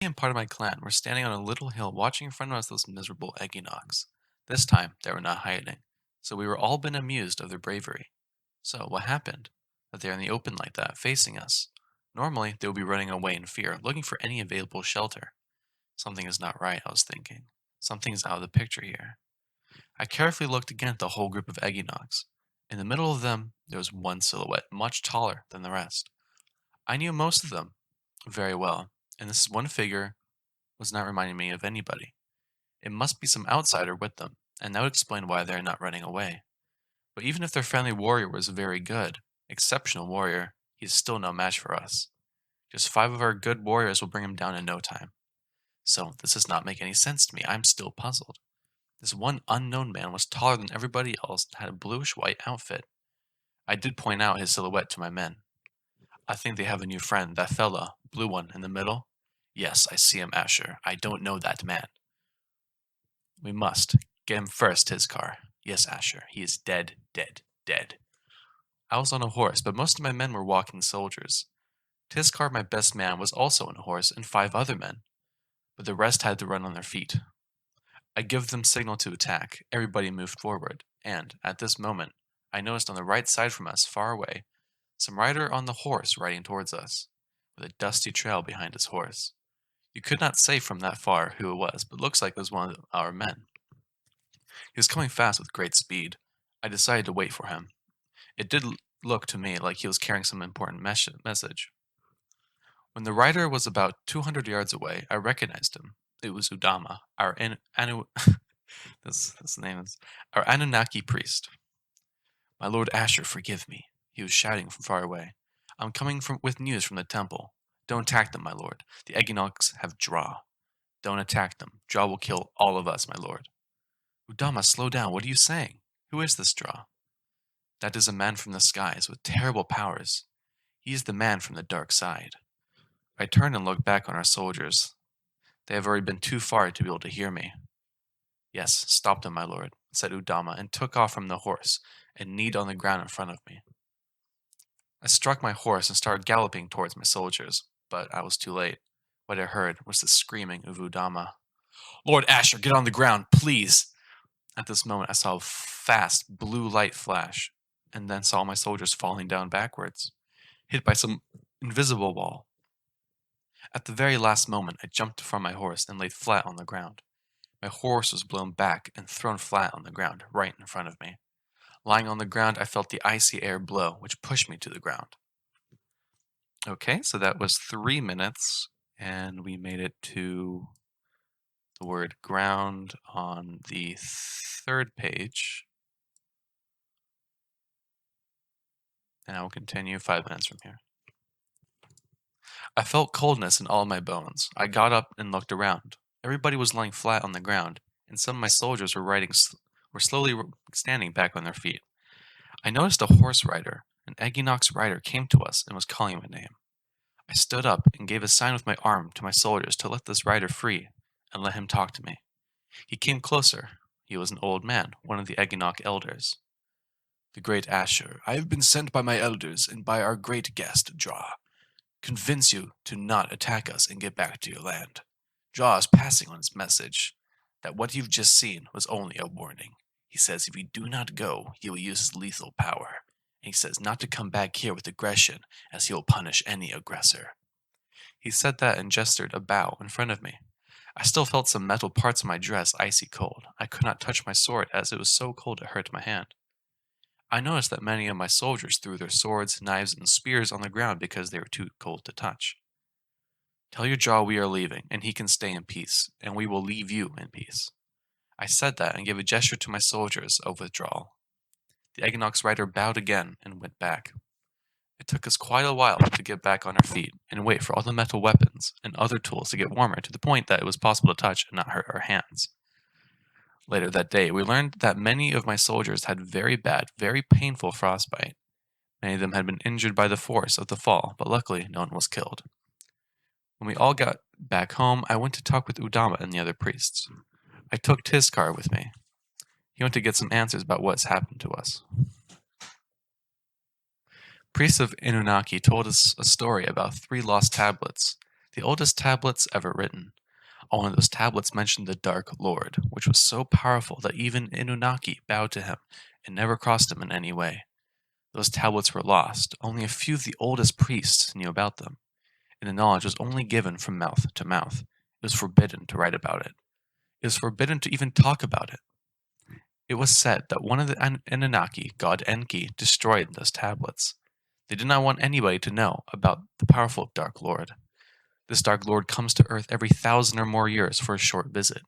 and part of my clan were standing on a little hill watching in front of us those miserable Egginogs. This time, they were not hiding, so we were all been amused of their bravery. So, what happened? That they're in the open like that, facing us. Normally, they would be running away in fear, looking for any available shelter. Something is not right, I was thinking. Something's out of the picture here. I carefully looked again at the whole group of Egginogs. In the middle of them, there was one silhouette, much taller than the rest. I knew most of them very well, and this one figure was not reminding me of anybody. It must be some outsider with them, and that would explain why they are not running away. But even if their friendly warrior was very good, exceptional warrior, he is still no match for us. Just 5 of our good warriors will bring him down in no time. So this does not make any sense to me. I'm still puzzled. This one unknown man was taller than everybody else and had a bluish-white outfit. I did point out his silhouette to my men. I think they have a new friend, that fella, blue one in the middle. Yes, I see him, Asher. I don't know that man. We must get him first to his car. Yes, Asher, he is dead, dead, dead. I was on a horse, but most of my men were walking soldiers. Tiskar, my best man, was also on a horse, and 5 other men, but the rest had to run on their feet. I give them signal to attack. Everybody moved forward, and, at this moment, I noticed on the right side from us, far away, some rider on the horse riding towards us, with a dusty trail behind his horse. You could not say from that far who it was, but looks like it was one of our men. He was coming fast with great speed. I decided to wait for him. It did look to me like he was carrying some important message. When the rider was about 200 yards away, I recognized him. It was Udama, our this name is our Anunnaki priest. My lord Asher, forgive me, he was shouting from far away. I'm coming with news from the temple. Don't attack them, my lord. The Egginogs have Draa. Don't attack them. Draa will kill all of us, my lord. Udama, slow down. What are you saying? Who is this Draa? That is a man from the skies with terrible powers. He is the man from the dark side. I turned and looked back on our soldiers. They have already been too far to be able to hear me. Yes, stop them, my lord, said Udama, and took off from the horse and kneed on the ground in front of me. I struck my horse and started galloping towards my soldiers, but I was too late. What I heard was the screaming of Udama. Lord Asher, get on the ground, please! At this moment, I saw a fast blue light flash, and then saw my soldiers falling down backwards, hit by some invisible wall. At the very last moment, I jumped from my horse and laid flat on the ground. My horse was blown back and thrown flat on the ground, right in front of me. Lying on the ground, I felt the icy air blow, which pushed me to the ground. Okay, so that was 3 minutes, and we made it to the word ground on the 3rd page. And I will continue 5 minutes from here. I felt coldness in all my bones. I got up and looked around. Everybody was lying flat on the ground, and some of my soldiers were slowly standing back on their feet. I noticed a horse rider, an Egginox rider, came to us and was calling my name. I stood up and gave a sign with my arm to my soldiers to let this rider free and let him talk to me. He came closer. He was an old man, one of the Egginok elders. The great Asher, I have been sent by my elders and by our great guest, Draa. Convince you to not attack us and get back to your land. Draa is passing on his message that what you've just seen was only a warning. He says if you do not go, he will use his lethal power. And he says not to come back here with aggression, as he will punish any aggressor. He said that and gestured a bow in front of me. I still felt some metal parts of my dress icy cold. I could not touch my sword as it was so cold it hurt my hand. I noticed that many of my soldiers threw their swords, knives, and spears on the ground because they were too cold to touch. Tell your Draa we are leaving, and he can stay in peace, and we will leave you in peace. I said that and gave a gesture to my soldiers of withdrawal. The Egginox rider bowed again and went back. It took us quite a while to get back on our feet and wait for all the metal weapons and other tools to get warmer to the point that it was possible to touch and not hurt our hands. Later that day, we learned that many of my soldiers had very bad, very painful frostbite. Many of them had been injured by the force of the fall, but luckily no one was killed. When we all got back home, I went to talk with Udama and the other priests. I took Tiskar with me. He went to get some answers about what's happened to us. Priests of Anunnaki told us a story about 3 lost tablets. the oldest tablets ever written. On one of those tablets mentioned the Dark Lord, which was so powerful that even Inunaki bowed to him and never crossed him in any way. Those tablets were lost. Only a few of the oldest priests knew about them, and the knowledge was only given from mouth to mouth. It was forbidden to write about it. It was forbidden to even talk about it. It was said that one of the Anunnaki, god Enki, destroyed those tablets. They did not want anybody to know about the powerful Dark Lord. This Dark Lord comes to Earth every 1,000 or more years for a short visit.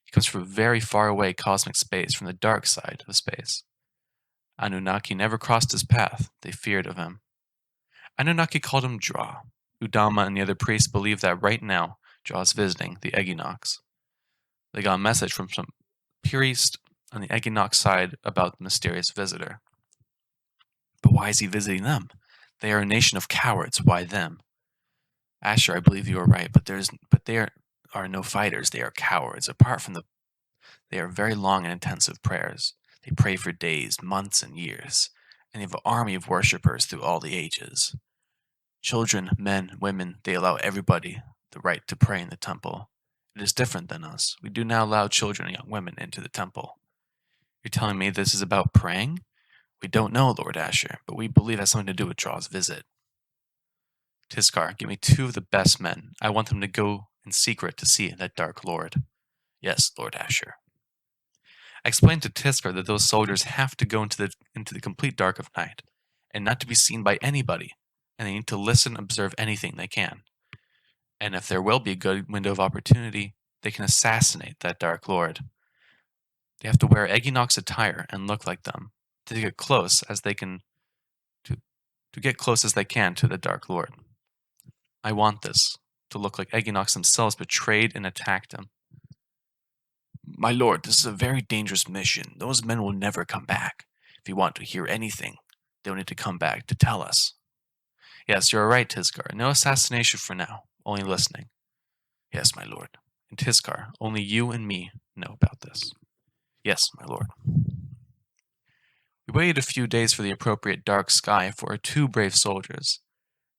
He comes from very far away cosmic space, from the dark side of space. Anunnaki never crossed his path. They feared of him. Anunnaki called him Draa. Udama and the other priests believe that right now Draa is visiting the Equinox. They got a message from some priest on the Equinox side about the mysterious visitor. But why is he visiting them? They are a nation of cowards. Why them? Asher, I believe you are right, but there are no fighters. They are cowards. They are very long and intensive prayers. They pray for days, months, and years, and they have an army of worshippers through all the ages. Children, men, women, they allow everybody the right to pray in the temple. It is different than us. We do not allow children and young women into the temple. You're telling me this is about praying? We don't know, Lord Asher, but we believe it has something to do with Draw's visit. Tiskar, give me 2 of the best men. I want them to go in secret to see that Dark Lord. Yes, Lord Asher. I explained to Tiskar that those soldiers have to go into the complete dark of night, and not to be seen by anybody, and they need to listen and observe anything they can. And if there will be a good window of opportunity, they can assassinate that Dark Lord. They have to wear Equinox attire and look like them to get close as they can to get close as they can to the Dark Lord. I want this to look like Equinox themselves betrayed and attacked him. My lord, this is a very dangerous mission. Those men will never come back. If you want to hear anything, they'll need to come back to tell us. Yes, you're right, Tiskar. No assassination for now, only listening. Yes, my lord. And Tiskar, only you and me know about this. Yes, my lord. We waited a few days for the appropriate dark sky for our 2 brave soldiers.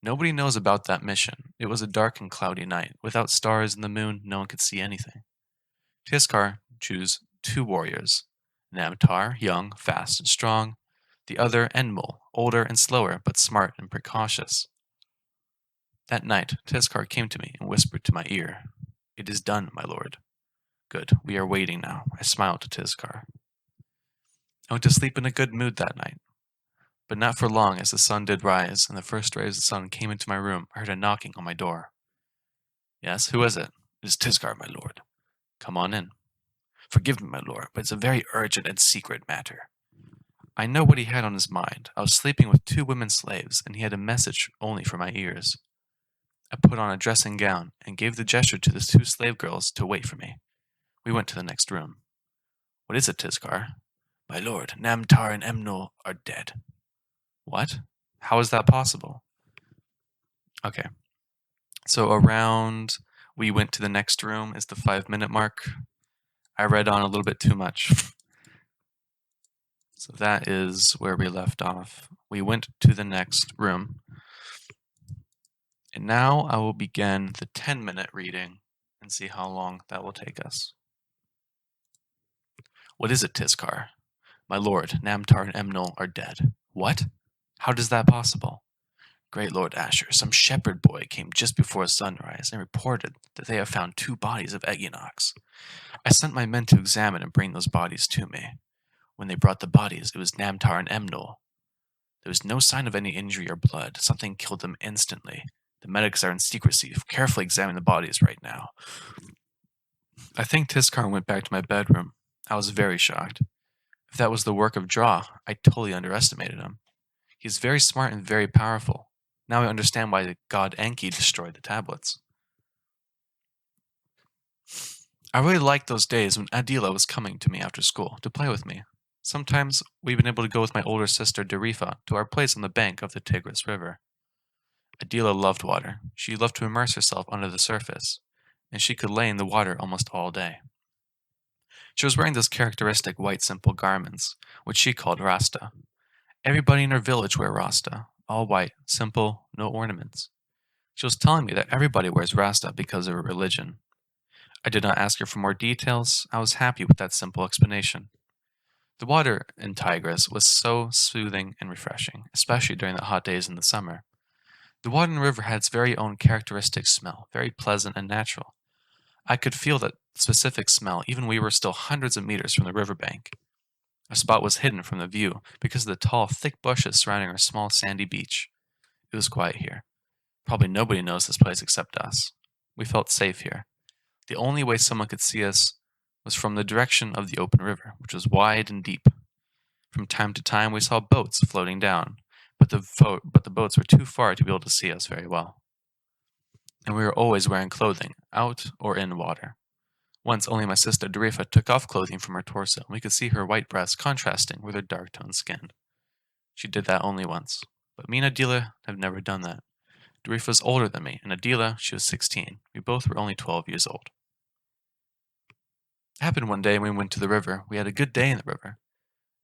Nobody knows about that mission. It was a dark and cloudy night. Without stars and the moon, no one could see anything. Tiskar chose 2 warriors. Namtar, young, fast, and strong. The other, Enmul, older and slower, but smart and precautious. That night, Tiskar came to me and whispered to my ear, "It is done, my lord." Good, we are waiting now. I smiled to Tiskar. I went to sleep in a good mood that night. But not for long, as the sun did rise, and the first rays of the sun came into my room, I heard a knocking on my door. Yes, who is it? It is Tiskar, my lord. Come on in. Forgive me, my lord, but it's a very urgent and secret matter. I know what he had on his mind. I was sleeping with 2 women slaves, and he had a message only for my ears. I put on a dressing gown and gave the gesture to the 2 slave girls to wait for me. We went to the next room. What is it, Tiskar? My lord, Namtar and Emnul are dead. What? How is that possible? Okay. So we went to the next room is the 5-minute mark. I read on a little bit too much. So that is where we left off. We went to the next room. And now I will begin the 10-minute reading and see how long that will take us. What is it, Tiskar? My lord, Namtar and Emnul are dead. What? How is that possible? Great Lord Asher, some shepherd boy came just before sunrise and reported that they have found 2 bodies of Equinox. I sent my men to examine and bring those bodies to me. When they brought the bodies, it was Namtar and Emnul. There was no sign of any injury or blood. Something killed them instantly. The medics are in secrecy, carefully examining the bodies right now. I think Tiskar went back to my bedroom. I was very shocked. If that was the work of Draa, I totally underestimated him. He's very smart and very powerful. Now I understand why the god Enki destroyed the tablets. I really liked those days when Adila was coming to me after school to play with me. Sometimes we've been able to go with my older sister Darifa to our place on the bank of the Tigris River. Adila loved water. She loved to immerse herself under the surface, and she could lay in the water almost all day. She was wearing those characteristic white simple garments, which she called rasta. Everybody in her village wear rasta, all white, simple, no ornaments. She was telling me that everybody wears Rasta because of her religion. I did not ask her for more details. I was happy with that simple explanation. The water in Tigris was so soothing and refreshing, especially during the hot days in the summer. The water in the river had its very own characteristic smell, very pleasant and natural. I could feel that specific smell even when we were still hundreds of meters from the riverbank. Our spot was hidden from the view because of the tall, thick bushes surrounding our small sandy beach. It was quiet here. Probably nobody knows this place except us. We felt safe here. The only way someone could see us was from the direction of the open river, which was wide and deep. From time to time, we saw boats floating down, but the boats were too far to be able to see us very well. And we were always wearing clothing, out or in water. Once only my sister Darifa took off clothing from her torso, and we could see her white breasts contrasting with her dark-toned skin. She did that only once, but me and Adila have never done that. Darifa was older than me, and Adila, she was 16. We both were only 12 years old. It happened one day when we went to the river. We had a good day in the river.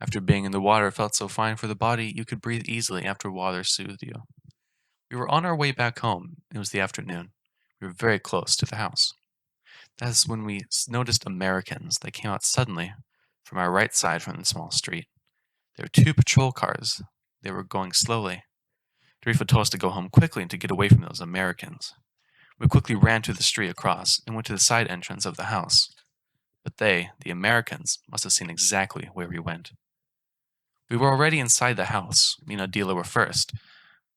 After being in the water, it felt so fine for the body, you could breathe easily after water soothed you. We were on our way back home. It was the afternoon. We were very close to the house. That's when we noticed Americans. They came out suddenly from our right side from the small street. There were two patrol cars. They were going slowly. Tarifa told us to go home quickly and to get away from those Americans. We quickly ran to the street across and went to the side entrance of the house. But they, the Americans, must have seen exactly where we went. We were already inside the house. Me and Adila were first.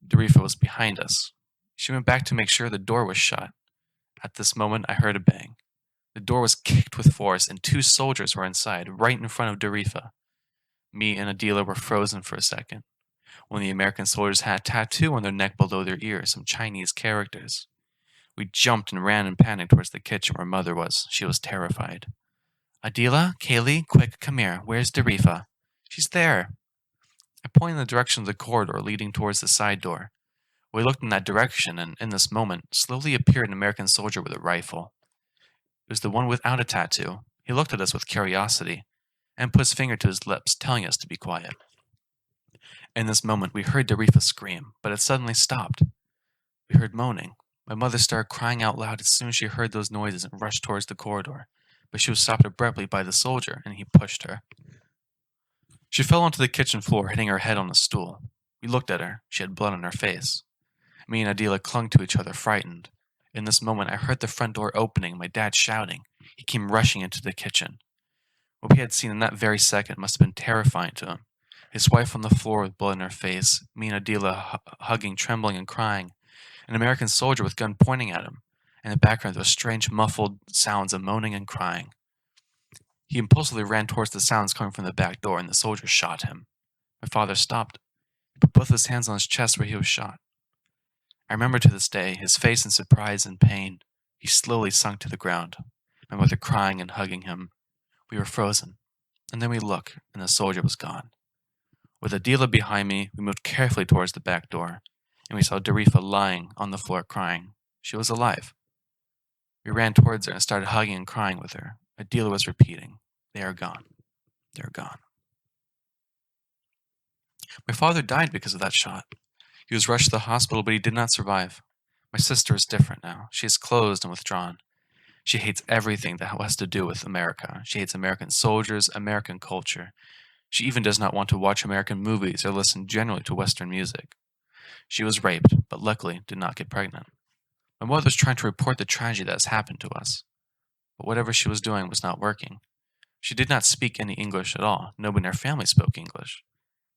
Darifa was behind us. She went back to make sure the door was shut. At this moment, I heard a bang. The door was kicked with force, and two soldiers were inside, right in front of Darifa. Me and Adila were frozen for a second. One of the American soldiers had a tattoo on their neck below their ear, some Chinese characters. We jumped and ran in panic towards the kitchen where Mother was. She was terrified. Adila, Kaylee, quick, come here. Where's Darifa? She's there. I pointed in the direction of the corridor leading towards the side door. We looked in that direction, and in this moment, slowly appeared an American soldier with a rifle. It was the one without a tattoo. He looked at us with curiosity and put his finger to his lips, telling us to be quiet. In this moment, we heard Darifa scream, but it suddenly stopped. We heard moaning. My mother started crying out loud as soon as she heard those noises and rushed towards the corridor, but she was stopped abruptly by the soldier, and he pushed her. She fell onto the kitchen floor, hitting her head on a stool. We looked at her. She had blood on her face. Me and Adila clung to each other, frightened. In this moment, I heard the front door opening and my dad shouting. He came rushing into the kitchen. What we had seen in that very second must have been terrifying to him. His wife on the floor with blood in her face, me and Adila hugging, trembling, and crying, an American soldier with gun pointing at him. In the background, there were strange, muffled sounds of moaning and crying. He impulsively ran towards the sounds coming from the back door, and the soldier shot him. My father stopped. He put both his hands on his chest where he was shot. I remember to this day his face in surprise and pain. He slowly sunk to the ground, my mother crying and hugging him. We were frozen, and then we looked, and the soldier was gone. With Adila behind me, we moved carefully towards the back door, and we saw Darifa lying on the floor crying. She was alive. We ran towards her and started hugging and crying with her. Adila was repeating, "They are gone. They're gone." My father died because of that shot. He was rushed to the hospital, but he did not survive. My sister is different now. She is closed and withdrawn. She hates everything that has to do with America. She hates American soldiers, American culture. She even does not want to watch American movies or listen generally to Western music. She was raped, but luckily did not get pregnant. My mother was trying to report the tragedy that has happened to us, but whatever she was doing was not working. She did not speak any English at all. Nobody in our family spoke English.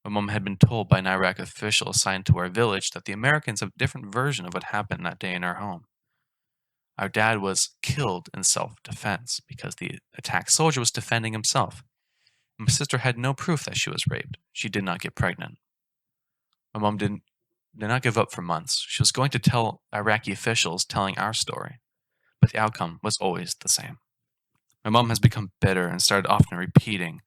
My mom had been told by an Iraq official assigned to our village that the Americans have a different version of what happened that day in our home. Our dad was killed in self-defense because the attacked soldier was defending himself. My sister had no proof that she was raped. She did not get pregnant. My mom did not give up for months. She was going to tell Iraqi officials telling our story, but the outcome was always the same. My mom has become bitter and started often repeating,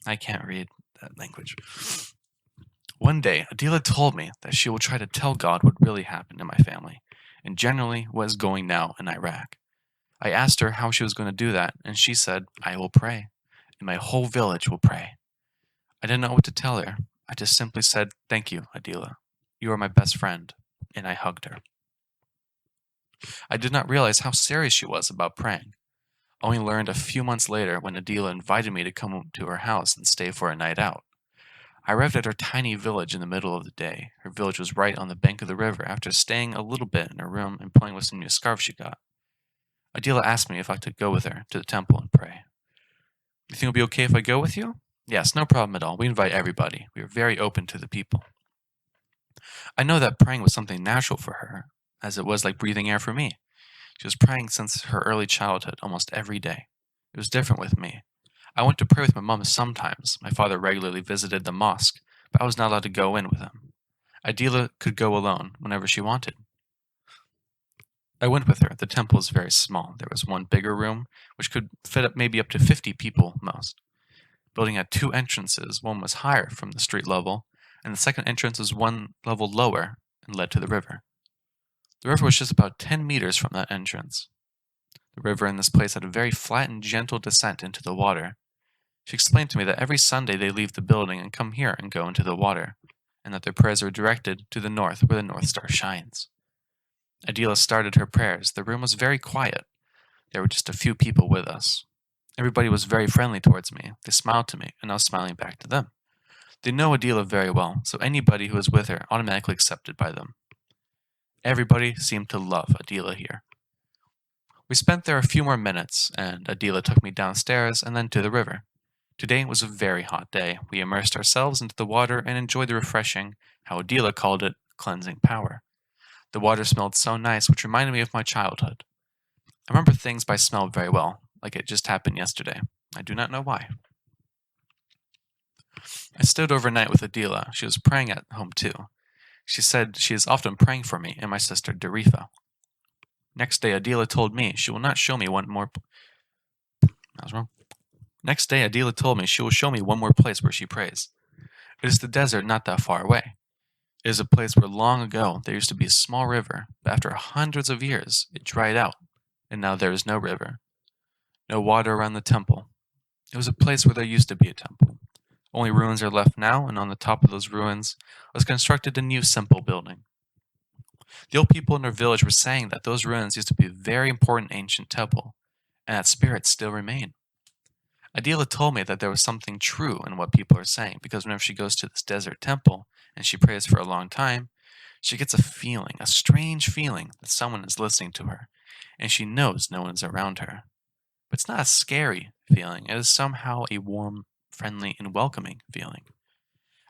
I can't read that language. One day, Adila told me that she will try to tell God what really happened in my family, and generally what is going now in Iraq. I asked her how she was going to do that, and she said, I will pray, and my whole village will pray. I didn't know what to tell her. I just simply said, "Thank you, Adila. You are my best friend," and I hugged her. I did not realize how serious she was about praying. I only learned a few months later when Adila invited me to come to her house and stay for a night out. I arrived at her tiny village in the middle of the day. Her village was right on the bank of the river after staying a little bit in her room and playing with some new scarves she got. Adila asked me if I could go with her to the temple and pray. "You think it'll be okay if I go with you?" "Yes, no problem at all. We invite everybody. We are very open to the people." I know that praying was something natural for her, as it was like breathing air for me. She was praying since her early childhood, almost every day. It was different with me. I went to pray with my mom sometimes. My father regularly visited the mosque, but I was not allowed to go in with him. Adila could go alone whenever she wanted. I went with her. The temple is very small. There was one bigger room, which could fit up maybe up to 50 people most. The building had two entrances. One was higher from the street level, and the second entrance was one level lower and led to the river. The river was just about 10 meters from that entrance. The river in this place had a very flat and gentle descent into the water. She explained to me that every Sunday they leave the building and come here and go into the water, and that their prayers are directed to the north where the North Star shines. Adila started her prayers. The room was very quiet. There were just a few people with us. Everybody was very friendly towards me. They smiled to me, and I was smiling back to them. They know Adila very well, so anybody who was with her automatically accepted by them. Everybody seemed to love Adila here. We spent there a few more minutes, and Adila took me downstairs and then to the river. Today was a very hot day. We immersed ourselves into the water and enjoyed the refreshing, how Adila called it, cleansing power. The water smelled so nice, which reminded me of my childhood. I remember things by smell very well, like it just happened yesterday. I do not know why. I stayed overnight with Adila. She was praying at home too. She said she is often praying for me and my sister Darifa. Next day, Adila told me she will not show me one more. I was wrong. Next day, Adila told me she will show me one more place where she prays. It is the desert not that far away. It is a place where long ago there used to be a small river, but after hundreds of years it dried out, and now there is no river, no water around the temple. It was a place where there used to be a temple. Only ruins are left now, and on the top of those ruins was constructed a new simple building. The old people in our village were saying that those ruins used to be a very important ancient temple, and that spirits still remain. Adila told me that there was something true in what people are saying, because whenever she goes to this desert temple and she prays for a long time, she gets a feeling, a strange feeling that someone is listening to her, and she knows no one is around her. But it's not a scary feeling, it is somehow a warm, friendly, and welcoming feeling.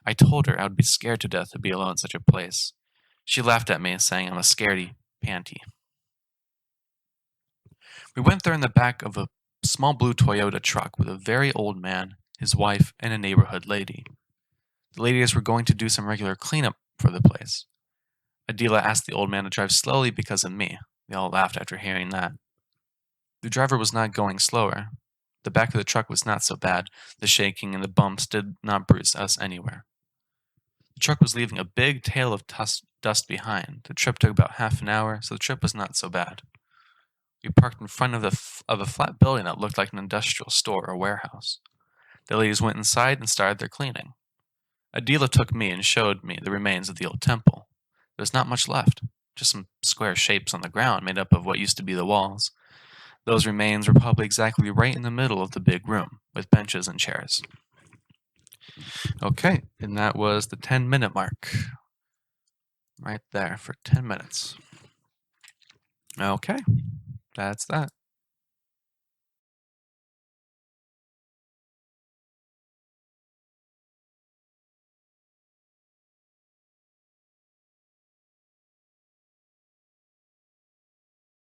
I told her I would be scared to death to be alone in such a place. She laughed at me, saying I'm a scaredy panty. We went there in the back of a small blue Toyota truck with a very old man, his wife, and a neighborhood lady. The ladies were going to do some regular cleanup for the place. Adila asked the old man to drive slowly because of me. They all laughed after hearing that. The driver was not going slower. The back of the truck was not so bad. The shaking and the bumps did not bruise us anywhere. The truck was leaving a big tail of dust behind. The trip took about half an hour, so the trip was not so bad. We parked in front of a flat building that looked like an industrial store or warehouse. The ladies went inside and started their cleaning. Adila took me and showed me the remains of the old temple. There was not much left, just some square shapes on the ground made up of what used to be the walls. Those remains were probably exactly right in the middle of the big room, with benches and chairs. Okay, and that was the 10-minute mark. Right there for 10 minutes. Okay, that's that.